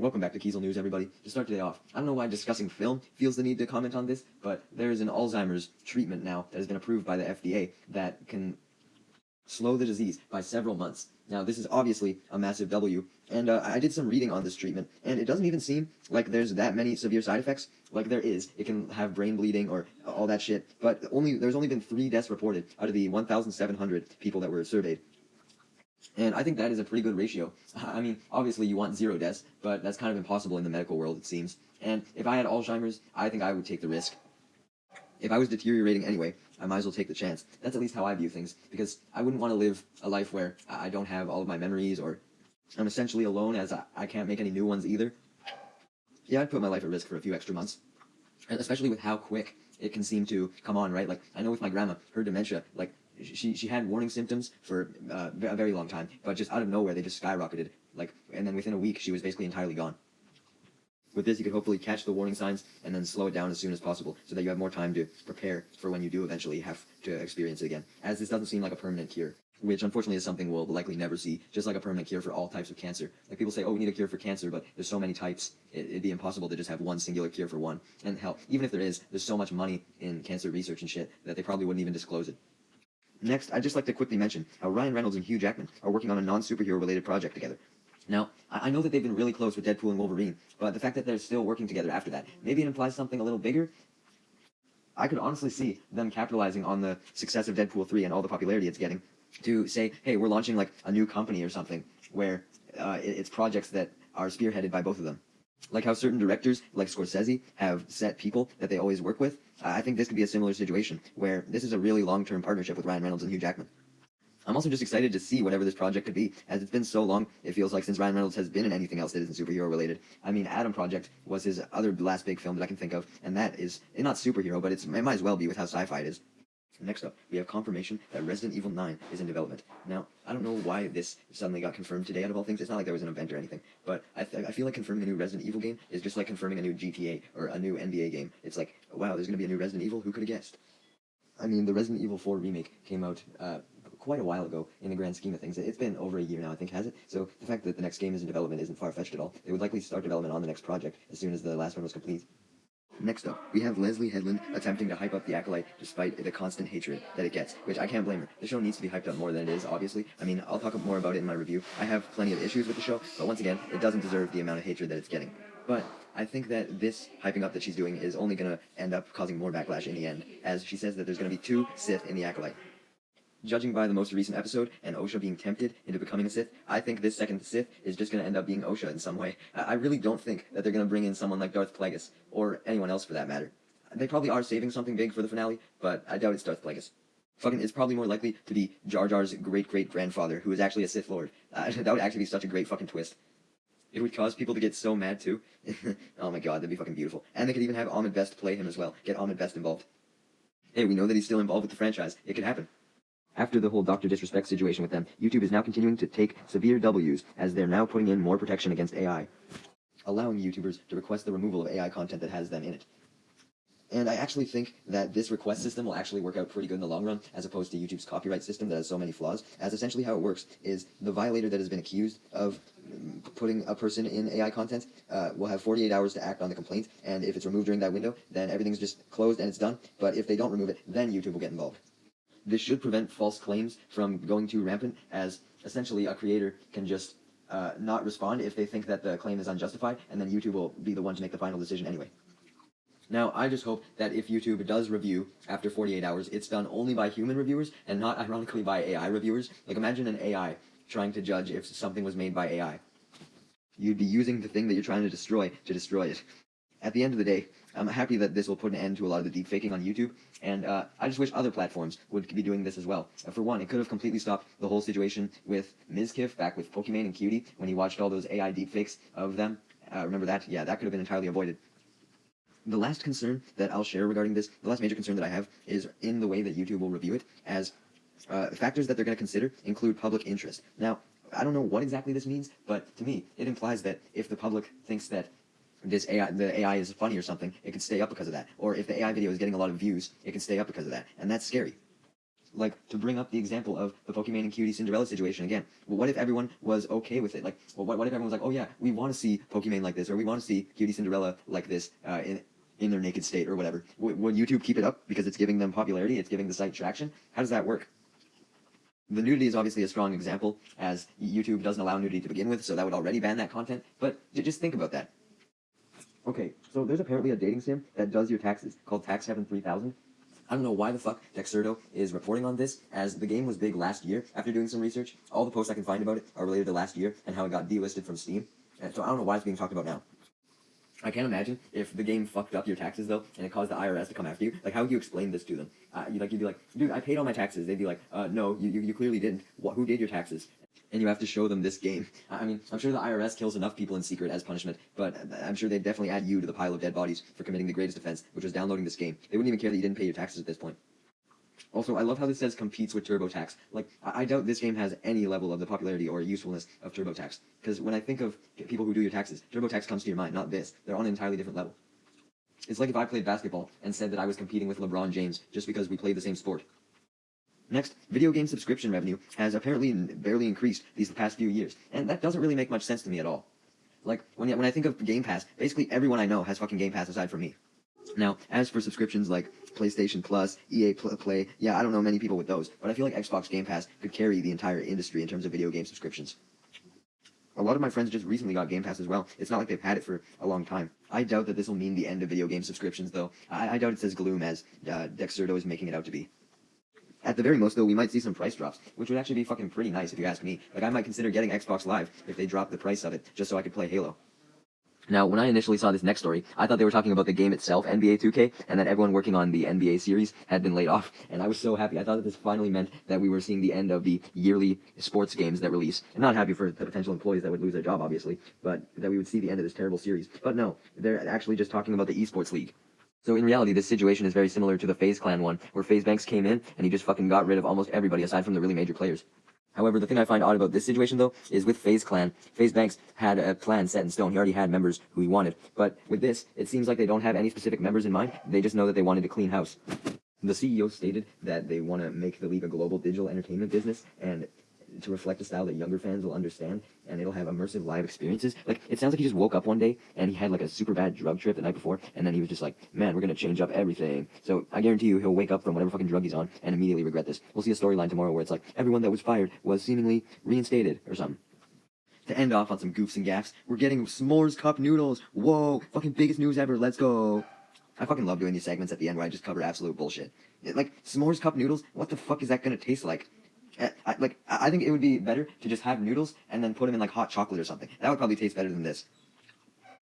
Welcome back to Kiesel News, everybody. To start today off, I don't know why discussing film feels the need to comment on this, but there is an Alzheimer's treatment now that has been approved by the FDA that can slow the disease by several months. Now, this is obviously a massive W, and I did some reading on this treatment, and it doesn't even seem like there's that many severe side effects. Like there is. It can have brain bleeding or all that shit, but there's only been 3 deaths reported out of the 1,700 people that were surveyed. And I think that is a pretty good ratio. I mean, obviously you want 0 deaths, but that's kind of impossible in the medical world, it seems. And if I had Alzheimer's, I think I would take the risk. If I was deteriorating anyway, I might as well take the chance. That's at least how I view things, because I wouldn't want to live a life where I don't have all of my memories, or I'm essentially alone as I can't make any new ones either. Yeah, I'd put my life at risk for a few extra months. And especially with how quick it can seem to come on, right? Like, I know with my grandma, her dementia, like, she had warning symptoms for a very long time, but just out of nowhere, they just skyrocketed, like, and then within a week, she was basically entirely gone. With this, you could hopefully catch the warning signs and then slow it down as soon as possible, so that you have more time to prepare for when you do eventually have to experience it again, as this doesn't seem like a permanent cure, which unfortunately is something we'll likely never see, just like a permanent cure for all types of cancer. Like, people say, oh, we need a cure for cancer, but there's so many types, it'd be impossible to just have one singular cure for one. And hell, even if there is, there's so much money in cancer research and shit that they probably wouldn't even disclose it. Next, I'd just like to quickly mention how Ryan Reynolds and Hugh Jackman are working on a non-superhero related project together. Now, I know that they've been really close with Deadpool and Wolverine, but the fact that they're still working together after that, maybe it implies something a little bigger. I could honestly see them capitalizing on the success of Deadpool 3 and all the popularity it's getting to say, hey, we're launching like a new company or something where it's projects that are spearheaded by both of them. Like how certain directors, like Scorsese, have set people that they always work with. I think this could be a similar situation, where this is a really long-term partnership with Ryan Reynolds and Hugh Jackman. I'm also just excited to see whatever this project could be, as it's been so long, it feels like, since Ryan Reynolds has been in anything else that isn't superhero-related. I mean, Adam Project was his other last big film that I can think of, and that is not superhero, but it might as well be with how sci-fi it is. Next up, we have confirmation that Resident Evil 9 is in development. Now, I don't know why this suddenly got confirmed today out of all things. It's not like there was an event or anything, but I feel like confirming a new Resident Evil game is just like confirming a new GTA or a new NBA game. It's like, wow, there's going to be a new Resident Evil? Who could have guessed? I mean, the Resident Evil 4 remake came out quite a while ago in the grand scheme of things. It's been over a year now, I think, has it? So the fact that the next game is in development isn't far-fetched at all. They would likely start development on the next project as soon as the last one was complete. Next up, we have Leslie Headland attempting to hype up The Acolyte despite the constant hatred that it gets, which I can't blame her. The show needs to be hyped up more than it is, obviously. I mean, I'll talk more about it in my review. I have plenty of issues with the show, but once again, it doesn't deserve the amount of hatred that it's getting. But I think that this hyping up that she's doing is only going to end up causing more backlash in the end, as she says that there's going to be 2 Sith in The Acolyte. Judging by the most recent episode, and Osha being tempted into becoming a Sith, I think this second Sith is just going to end up being Osha in some way. I really don't think that they're going to bring in someone like Darth Plagueis, or anyone else for that matter. They probably are saving something big for the finale, but I doubt it's Darth Plagueis. It's probably more likely to be Jar Jar's great-great-grandfather, who is actually a Sith Lord. That would actually be such a great fucking twist. It would cause people to get so mad, too. Oh my god, that'd be fucking beautiful. And they could even have Ahmed Best play him as well. Get Ahmed Best involved. Hey, we know that he's still involved with the franchise. It could happen. After the whole Dr. Disrespect situation with them, YouTube is now continuing to take severe W's, as they're now putting in more protection against AI, allowing YouTubers to request the removal of AI content that has them in it. And I actually think that this request system will actually work out pretty good in the long run, as opposed to YouTube's copyright system that has so many flaws, as essentially how it works is the violator that has been accused of putting a person in AI content will have 48 hours to act on the complaint, and if it's removed during that window, then everything's just closed and it's done, but if they don't remove it, then YouTube will get involved. This should prevent false claims from going too rampant, as essentially a creator can just not respond if they think that the claim is unjustified, and then YouTube will be the one to make the final decision anyway. Now, I just hope that if YouTube does review after 48 hours, it's done only by human reviewers and not ironically by AI reviewers. Like, imagine an AI trying to judge if something was made by AI. You'd be using the thing that you're trying to destroy it. At the end of the day, I'm happy that this will put an end to a lot of the deepfaking on YouTube, and I just wish other platforms would be doing this as well. For one, it could have completely stopped the whole situation with Mizkif back with Pokimane and Cutie when he watched all those AI deepfakes of them. Remember that? Yeah, that could have been entirely avoided. The last concern that I'll share regarding this, the last major concern that I have, is in the way that YouTube will review it, as factors that they're going to consider include public interest. Now, I don't know what exactly this means, but to me, it implies that if the public thinks that the AI is funny or something, it can stay up because of that. Or if the AI video is getting a lot of views, it can stay up because of that. And that's scary. like, to bring up the example of the Pokemon and Cutie Cinderella situation again. Well, what if everyone was okay with it? Like, well, what if everyone was like, oh yeah, we want to see Pokemon like this, or we want to see Cutie Cinderella like this, in their naked state, or whatever. Would YouTube keep it up because it's giving them popularity, it's giving the site traction? How does that work? The nudity is obviously a strong example, as YouTube doesn't allow nudity to begin with, so that would already ban that content, but just think about that. Okay, so there's apparently a dating sim that does your taxes, called Tax Heaven 3000. I don't know why the fuck Dexerto is reporting on this, as the game was big last year. After doing some research, all the posts I can find about it are related to last year, and how it got delisted from Steam, and so I don't know why it's being talked about now. I can't imagine if the game fucked up your taxes, though, and it caused the IRS to come after you. Like, how would you explain this to them? You'd be like, dude, I paid all my taxes. They'd be like, no, you clearly didn't. Who did your taxes? And you have to show them this game. I mean, I'm sure the IRS kills enough people in secret as punishment, but I'm sure they'd definitely add you to the pile of dead bodies for committing the greatest offense, which was downloading this game. They wouldn't even care that you didn't pay your taxes at this point. Also, I love how this says competes with TurboTax. Like, I doubt this game has any level of the popularity or usefulness of TurboTax. Because when I think of people who do your taxes, TurboTax comes to your mind, not this. They're on an entirely different level. It's like if I played basketball and said that I was competing with LeBron James just because we played the same sport. Next, video game subscription revenue has apparently barely increased these past few years, and that doesn't really make much sense to me at all. Like, when I think of Game Pass, basically everyone I know has fucking Game Pass aside from me. Now, as for subscriptions like PlayStation Plus, EA Play, yeah, I don't know many people with those, but I feel like Xbox Game Pass could carry the entire industry in terms of video game subscriptions. A lot of my friends just recently got Game Pass as well. It's not like they've had it for a long time. I doubt that this will mean the end of video game subscriptions, though. I doubt it's as gloom as Dexerto is making it out to be. At the very most, though, we might see some price drops, which would actually be fucking pretty nice if you ask me. Like, I might consider getting Xbox Live if they drop the price of it, just so I could play Halo. Now, when I initially saw this next story, I thought they were talking about the game itself, NBA 2K, and that everyone working on the NBA series had been laid off, and I was so happy. I thought that this finally meant that we were seeing the end of the yearly sports games that release. And not happy for the potential employees that would lose their job, obviously, but that we would see the end of this terrible series. But no, they're actually just talking about the Esports League. So in reality, this situation is very similar to the FaZe Clan one, where FaZe Banks came in, and he just fucking got rid of almost everybody aside from the really major players. However, the thing I find odd about this situation, though, is with FaZe Clan, FaZe Banks had a plan set in stone. He already had members who he wanted. But with this, it seems like they don't have any specific members in mind. They just know that they wanted to clean house. The CEO stated that they want to make the league a global digital entertainment business, and to reflect a style that younger fans will understand, and it'll have immersive live experiences. Like, it sounds like he just woke up one day, and he had, like, a super bad drug trip the night before, and then he was just like, man, we're gonna change up everything. So, I guarantee you, he'll wake up from whatever fucking drug he's on, and immediately regret this. We'll see a storyline tomorrow where it's like, everyone that was fired was seemingly reinstated, or something. To end off on some goofs and gaffs, we're getting s'mores cup noodles. Whoa, fucking biggest news ever, let's go. I fucking love doing these segments at the end where I just cover absolute bullshit. Like, s'mores cup noodles, what the fuck is that gonna taste like? I think it would be better to just have noodles and then put them in like hot chocolate or something. That would probably taste better than this.